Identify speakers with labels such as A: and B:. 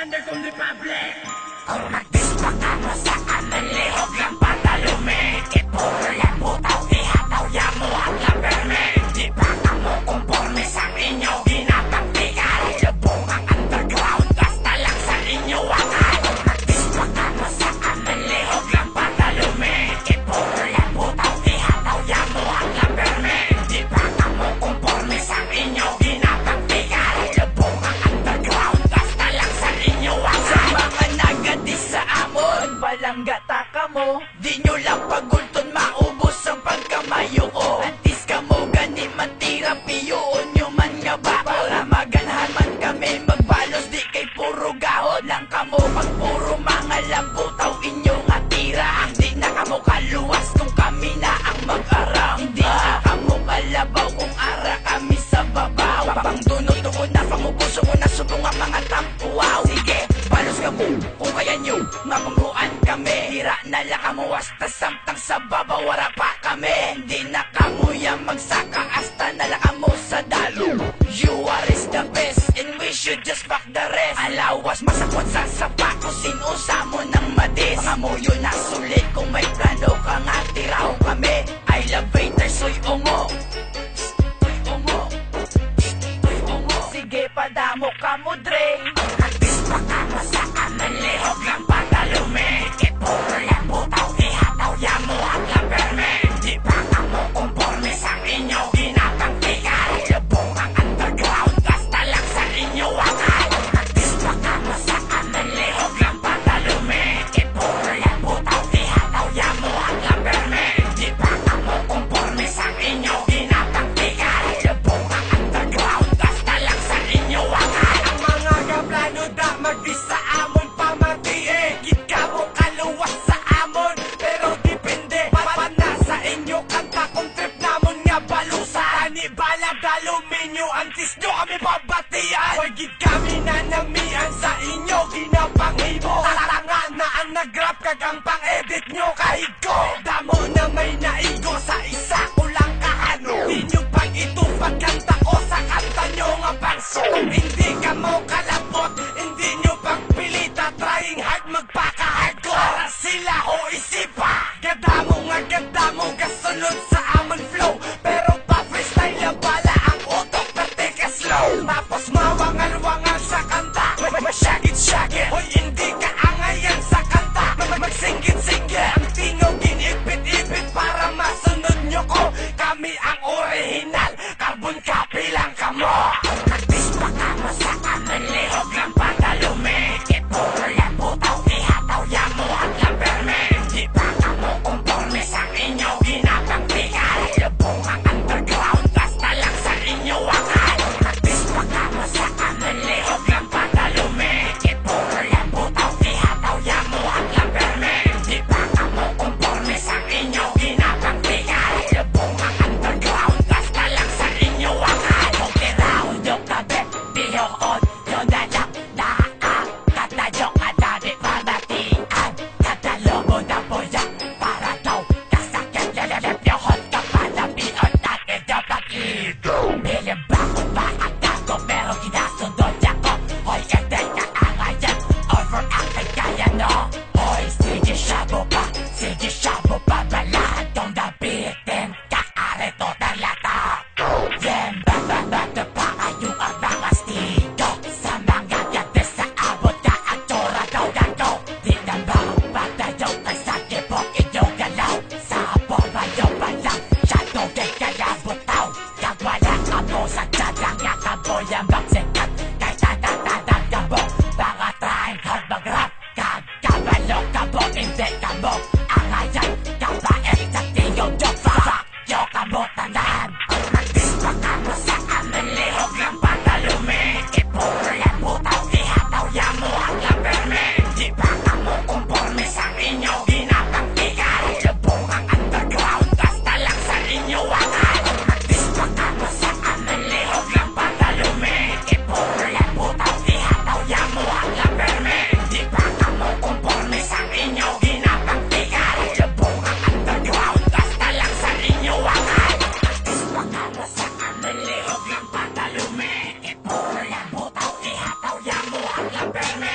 A: Underground Republic.
B: Kung nagdispak ako sa amin, lihog lang patalumi. Ipulang butaw, ihataw, yamuhang laberme. Di pa kamo kumporme sa inyo ginapang tigal. Lubong ang underground, basta lang sa inyo wakal. Kung nagdispak ako sa amin, lihog lang patalumi. Ipulang butaw, ihataw, yamuhang laberme. Di pa kamo kumporme sa inyo ginapang tigal. Lubong ang underground, basta lang sa inyo wakal. Mga nagadi sa amon, balanggata ka mo. Di nyo lang pagulton maubos ang pagkamayo ko. Antis ka mo gani matira piyoon nyo man nga ba. Para maganhan man kami magbalos, di kay puro gahon lang kamo. Pag puro mga lambutaw inyo nga tira. Hindi na kamo kaluwas kung kami na ang mag-araw. Hindi na kamo kalabaw kung ara kami sa babaw. Pang dunod ko na pangubuso ko na subong ang mga tampuaw. Sige, balos ka mo kung kaya nyo mapangguan kami. Hira na lang kamo hasta samtang sa babaw wala pa kami. Hindi na kamo yang magsaka hasta na lang kamo sa dalo. You are is the best and we should just back the rest. Alawas masakot sa sapa ko sinusa mo ng madis. Pangamuyo na sulit kung may plano ka nga tiraw kami. I love haters soy ungo. Sige padamo ka mo dre. Nagdispak ako sa amin, lihog lang patalumi. Ipulang butaw, ihataw, yamuhang laberme. Di pa kamo kumporme sa inyo ginapang tigal. Lubong ang underground, basta lang sa inyo wakal. Nagdispak ako sa amin, lihog lang patalumi. Ipulang butaw, ihataw, yamuhang laberme. Di pa kamo kumporme sa inyo ginapang tigal. Lubong ang underground, basta lang sa inyo wakal.
A: Ang mga gaplano da magdi sa amon pamatie. Gid ka mo kaluwas sa amon, pero depende pa na sa inyo kanta kung trip namon nga balusa. Ani balag aluminyo antis nyo kami babatian. Hoy gid kami nanamian sa inyo ginapanghimo. Tanga na ang nag-rap kagang pang-edit nyo kahit ko. Damo na may naigo sa isa ko lang kahano. Di nyo pag ito pagkanta ko sa kanta nyo nga bangso. Hindi ka mo kalabot, hindi nyo pagpilita. Trying hard magpaka-hardcore para sila o isipa. Ganda mo kasunod sa amon flow. Pero pa-freestyle na bala ang utok na take it slow. Tapos mawangal-wangal sa kanta, masyagit-syagit. Hoy hindi ka angayan sa kanta, magsinggit-singgit. Ang tingog inipit-ipit para masunod nyo ko. Kami ang original, carbon copy lang kamo.
B: Nagdispak ako sa amin, lihog lang patalumi. Ipulang butaw, ihataw, yamuhang laberme. Di pa kamo kumporme sa inyo ginapang tigal. Lubong ang underground, basta lang sa inyo wakal. Nagdispak ako sa amin, lihog lang patalumi. Ipulang butaw, ihataw, yamuhang laberme. Di pa kamo kumporme sa inyo ginapang tigal. Lubong ang underground, basta lang sa inyo wakal. Kung tiraw nyo kabe, biyoon nyo na lang nakakatayo ka dami pamatian. Katalobo na boya para daw kasakit lalalap nyo hot ka palapion natin nyo pag-ido. Bilim ba kung bakit ako pero ginasundod ako. Hoy egday ka angayan, overacting kaya no. Hoy sige syabo pa balahan tong nabitin. Kaarito talata. Yan ba pa kayo ang mga stigo. Sa mga gati sa abot ka ang tsura daw gago. Di na ba patayo kay sa kipok inyong galaw. Sa forma nyo pa lang siya tugay kaya butaw. Kag wala ka mo sa tiyadang yakaboy ang magsikat. Kay tatatadang ka mo mga trying hard mag-rap. Kag kabalo ka mo hindi ka mo angayan. Kabait sa tingog nyo fuck nyo ka mo tanan. Nagdispak ako sa amin, lihog lang patalumi. Ipulang butaw, ihataw, yamuhang laberme. Di pa kamo kumporme sa inyo ginapang tigal. Lubong ang underground, basta lang sa inyo wakal. Nagdispak ako sa amin, lihog lang patalumi. Ipulang butaw, ihataw, yamuhang laberme. Di pa kamo kumporme sa inyo ginapang tigal. Lubong ang underground, basta lang sa inyo wakal. Nagdispak ako sa amin, lihog lang patalumi. Ipulang butaw, ihataw, yamuhang laberme.